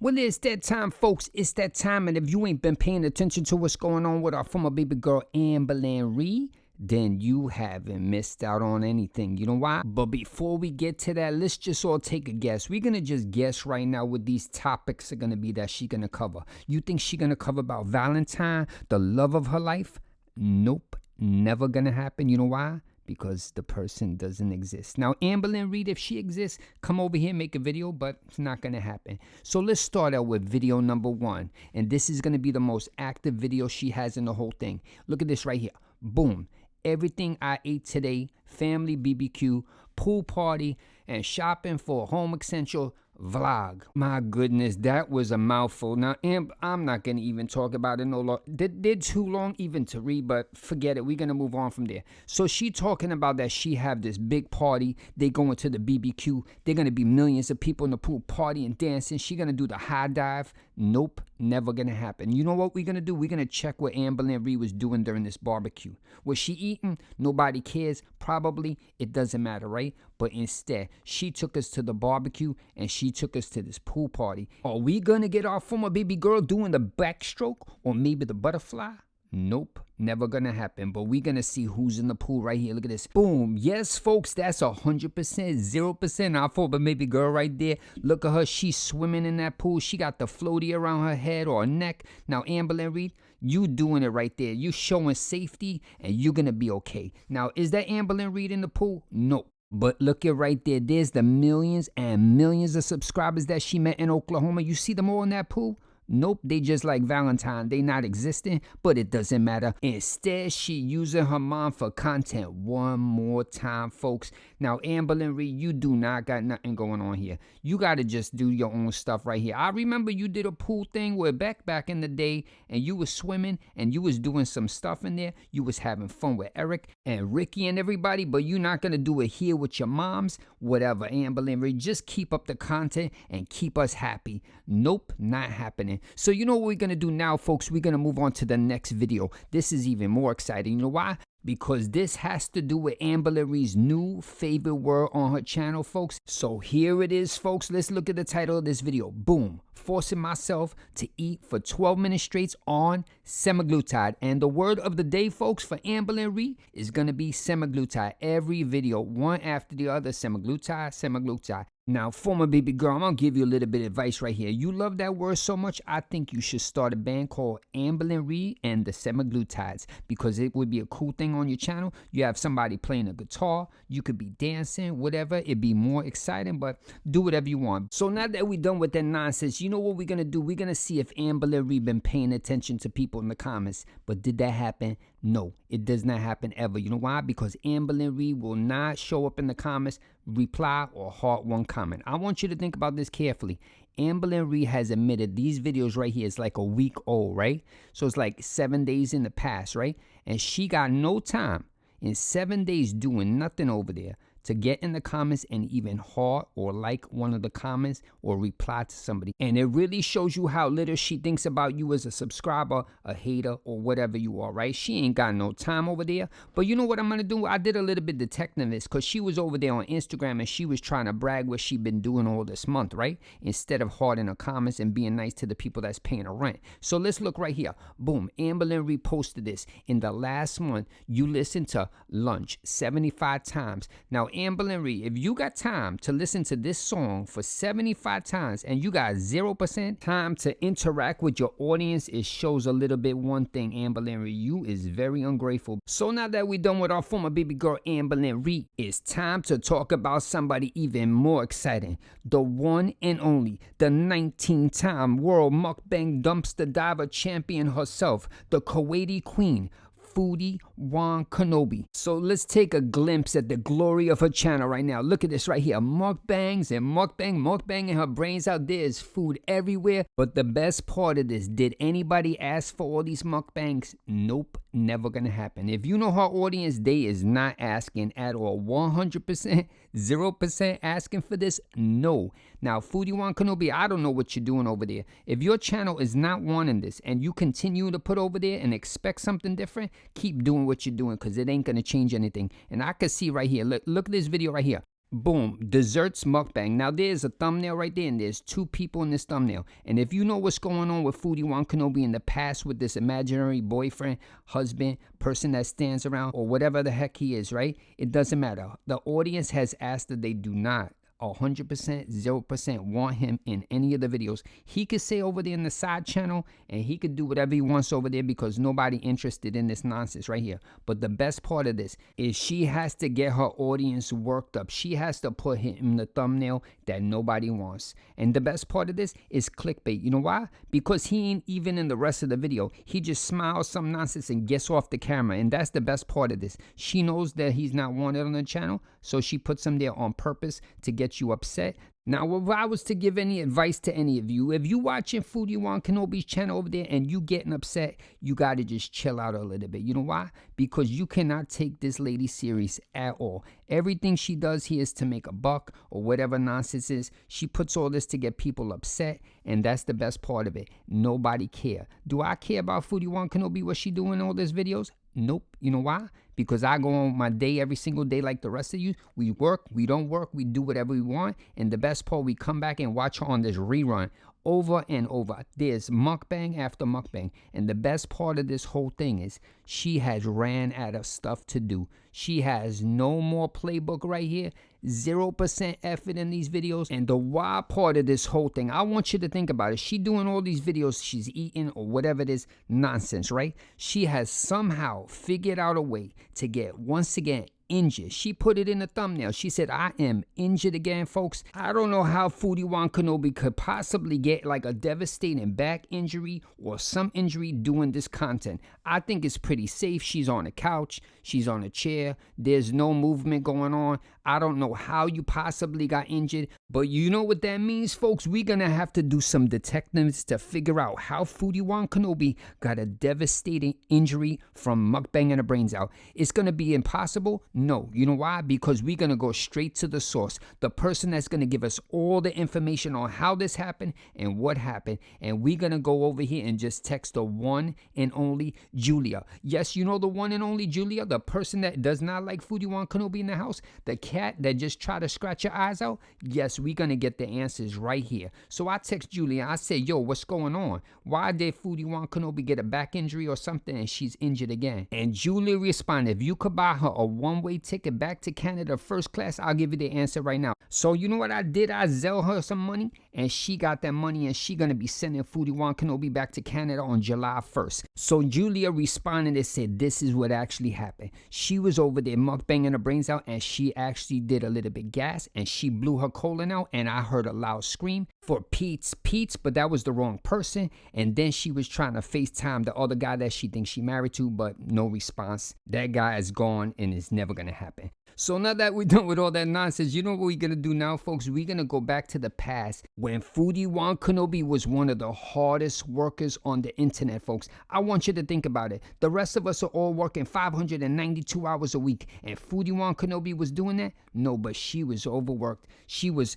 Well, it's that time, folks. It's that time, and if you ain't been paying attention to what's going on with our former baby girl, Amberlynn Reid, then you haven't missed out on anything. You know why? But before we get to that, let's just all take a guess. We're going to just guess right now what these topics are going to be that she's going to cover. You think she's going to cover about Valentine, the love of her life? Nope, never going to happen. You know why? Because the person doesn't exist. Now, Amberlynn Reid, if she exists, come over here, make a video, but it's not going to happen. So let's start out with video number 1. And this is going to be the most active video she has in the whole thing. Look at this right here. Boom. Everything I ate today, family BBQ, pool party, and shopping for a home essential vlog. My goodness, that was a mouthful. Now, I'm not going to even talk about it no longer. They're too long even to read, but forget it. We're going to move on from there. So she talking about that she have this big party. They going to the BBQ. They're going to be millions of people in the pool party and dancing. She going to do the high dive. Nope, never going to happen. You know what we're going to do? We're going to check what Amberlynn Reid was doing during this barbecue. Was she eating? Nobody cares. Probably. It doesn't matter, right? But instead, she took us to the barbecue and she took us to this pool party. Are we going to get our former baby girl doing the backstroke or maybe the butterfly? Nope, never gonna happen. But we're gonna see who's in the pool right here. Look at this. Boom. Yes, folks, that's 100%, 0%. Our former baby girl right there. Look at her. She's swimming in that pool. She got the floaty around her head or her neck. Now, Amberlynn Reid, you doing it right there. You showing safety and you're gonna be okay. Now, is that Amberlynn Reid in the pool? Nope. But look at right there. There's the millions and millions of subscribers that she met in Oklahoma. You see them all in that pool? Nope, they just like Valentine. They not existing, but it doesn't matter. Instead, she using her mom for content one more time, folks. Now, Amberlynn Reid, you do not got nothing going on here. You got to just do your own stuff right here. I remember you did a pool thing where back in the day, and you was swimming, and you was doing some stuff in there. You was having fun with Eric and Ricky and everybody, but you're not going to do it here with your moms. Whatever, Amberlynn Reid, just keep up the content and keep us happy. Nope, not happening. So you know what we're going to do now, folks? We're going to move on to the next video. This is even more exciting. You know why? Because this has to do with Amberlynn Reid's new favorite word on her channel, folks. So here it is, folks. Let's look at the title of this video. Boom. Forcing myself to eat for 12 minutes straight on semaglutide. And the word of the day, folks, for Amberlynn Reid is going to be semaglutide. Every video, one after the other, semaglutide, semaglutide. Now, former baby girl, I'm going to give you a little bit of advice right here. You love that word so much, I think you should start a band called Amberlynn Reid and the Semaglutides, because it would be a cool thing on your channel. You have somebody playing a guitar. You could be dancing, whatever. It'd be more exciting, but do whatever you want. So now that we're done with that nonsense, you know what we're going to do? We're going to see if Amberlynn Reid been paying attention to people in the comments. But did that happen? No, it does not happen ever. You know why? Because Amberlynn Reid will not show up in the comments, reply, or heart one comment. I want you to think about this carefully. Amberlynn Reid has admitted these videos right here is like a week old, right? So it's like 7 days in the past, right? And she got no time in 7 days doing nothing over there to get in the comments and even heart or like one of the comments or reply to somebody. And it really shows you how little she thinks about you as a subscriber, a hater, or whatever you are, right? She ain't got no time over there. But you know what I'm going to do? I did a little bit detecting this because she was over there on Instagram and she was trying to brag what she been doing all this month, right? Instead of hearting her comments and being nice to the people that's paying her rent. So let's look right here. Boom. Amberlynn reposted this. In the last month, you listened to Lunch 75 times. Now, Amberlynn Reid, if you got time to listen to this song for 75 times and you got 0% time to interact with your audience, it shows a little bit one thing, Amberlynn Reid. You is very ungrateful. So now that we're done with our former baby girl, Amberlynn Reid, it's time to talk about somebody even more exciting. The one and only, the 19-time world mukbang dumpster diver champion herself, the Kuwaiti queen, Foodie Kenobi. So let's take a glimpse at the glory of her channel right now. Look at this right here. Mukbangs and mukbanging her brains out. There is food everywhere. But the best part of this, did anybody ask for all these mukbangs? Nope, never gonna happen. If you know her audience, they is not asking at all. 100%, 0% asking for this? No. Now, Foodie Kenobi, I don't know what you're doing over there. If your channel is not wanting this and you continue to put over there and expect something different, keep doing what you're doing because it ain't going to change anything. And I can see right here, look at this video right here. Boom, desserts mukbang. Now there's a thumbnail right there, and there's two people in this thumbnail. And if you know what's going on with Foodie Wan Kenobi in the past with this imaginary boyfriend, husband, person that stands around, or whatever the heck he is, right? It doesn't matter. The audience has asked that they do not 100%, 0% want him in any of the videos. He could say over there in the side channel, and he could do whatever he wants over there because nobody interested in this nonsense right here. But the best part of this is she has to get her audience worked up. She has to put him in the thumbnail that nobody wants. And the best part of this is clickbait. You know why? Because he ain't even in the rest of the video. He just smiles some nonsense and gets off the camera. And that's the best part of this. She knows that he's not wanted on the channel, so she puts him there on purpose to get you upset. Now, if I was to give any advice to any of you, if you watching Foodie Wan Kenobi's channel over there and you getting upset, you got to just chill out a little bit. You know why? Because you cannot take this lady serious at all. Everything she does here is to make a buck or whatever nonsense is. She puts all this to get people upset, and that's the best part of it. Nobody care. Do I care about Foodie Wan Kenobi, what she doing in all these videos? Nope. You know why? Because I go on my day every single day like the rest of you. We work, we don't work, we do whatever we want. And the best part, we come back and watch her on this rerun over and over. There's mukbang after mukbang. And the best part of this whole thing is she has ran out of stuff to do. She has no more playbook right here. 0% effort in these videos. And the wild part of this whole thing, I want you to think about it. She doing all these videos, she's eating or whatever it is, nonsense, right? She has somehow figured out a way to get, once again, injured. She put it in the thumbnail. She said, I am injured again, folks. I don't know how Foodie Wan Kenobi could possibly get like a devastating back injury or some injury doing this content. I think it's pretty safe. She's on a couch. She's on a chair. There's no movement going on. I don't know how you possibly got injured, but you know what that means, folks? We're going to have to do some detectives to figure out how Foodie Wan Kenobi got a devastating injury from mukbanging her brains out. It's going to be impossible. No. You know why? Because we're going to go straight to the source. The person that's going to give us all the information on how this happened and what happened. And we're going to go over here and just text the one and only Julia. Yes, you know the one and only Julia, the person that does not like Foodie Wan Kenobi in the house, the cat that just try to scratch your eyes out. Yes, we're going to get the answers right here. So I text Julia. I say, yo, what's going on? Why did Foodie Wan Kenobi get a back injury or something and she's injured again? And Julia responded, if you could buy her a one-way ticket back to Canada first class, I'll give you the answer right now. So you know what I did? I Zelle her some money, and she got that money, and she gonna be sending Foodie Wan Kenobi back to Canada on July 1st. So Julia responded and said, this is what actually happened. She was over there mukbanging her brains out, and she actually did a little bit gas, and she blew her colon out, and I heard a loud scream for Pete's, but that was the wrong person. And then she was trying to FaceTime the other guy that she thinks she married to, but no response. That guy is gone, and it's never gonna happen. So now that we're done with all that nonsense, you know what we're going to do now, folks? We're going to go back to the past when Foodie Wan Kenobi was one of the hardest workers on the internet, folks. I want you to think about it. The rest of us are all working 592 hours a week, and Foodie Wan Kenobi was doing that? No, but she was overworked. She was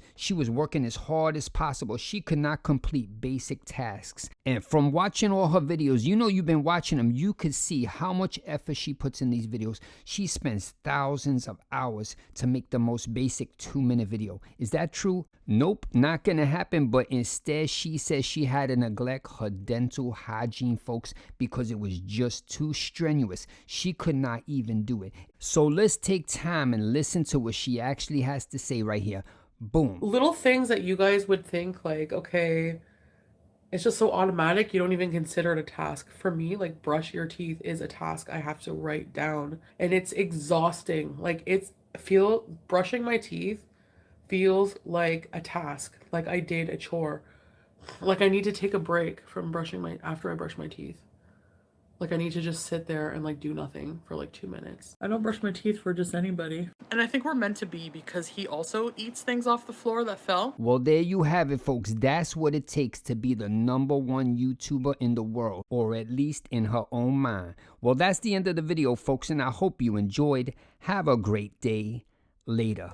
working as hard as possible. She could not complete basic tasks. And from watching all her videos, you know you've been watching them, you could see how much effort she puts in these videos. She spends thousands of hours to make the most basic 2-minute video. Is that true? Nope, not gonna happen. But instead, she says she had to neglect her dental hygiene, folks, because it was just too strenuous. She could not even do it. So let's take time and listen to what she actually has to say right here. Boom. Little things that you guys would think like, okay, it's just so automatic, you don't even consider it a task. For me, like, brush your teeth is a task I have to write down, and it's exhausting. Like, brushing my teeth feels like a task, like I did a chore. Like, I need to take a break from after I brush my teeth. Like, I need to just sit there and like do nothing for like 2 minutes. I don't brush my teeth for just anybody. And I think we're meant to be, because he also eats things off the floor that fell. Well, there you have it, folks. That's what it takes to be the #1 YouTuber in the world, or at least in her own mind. Well, that's the end of the video, folks, and I hope you enjoyed. Have a great day. Later.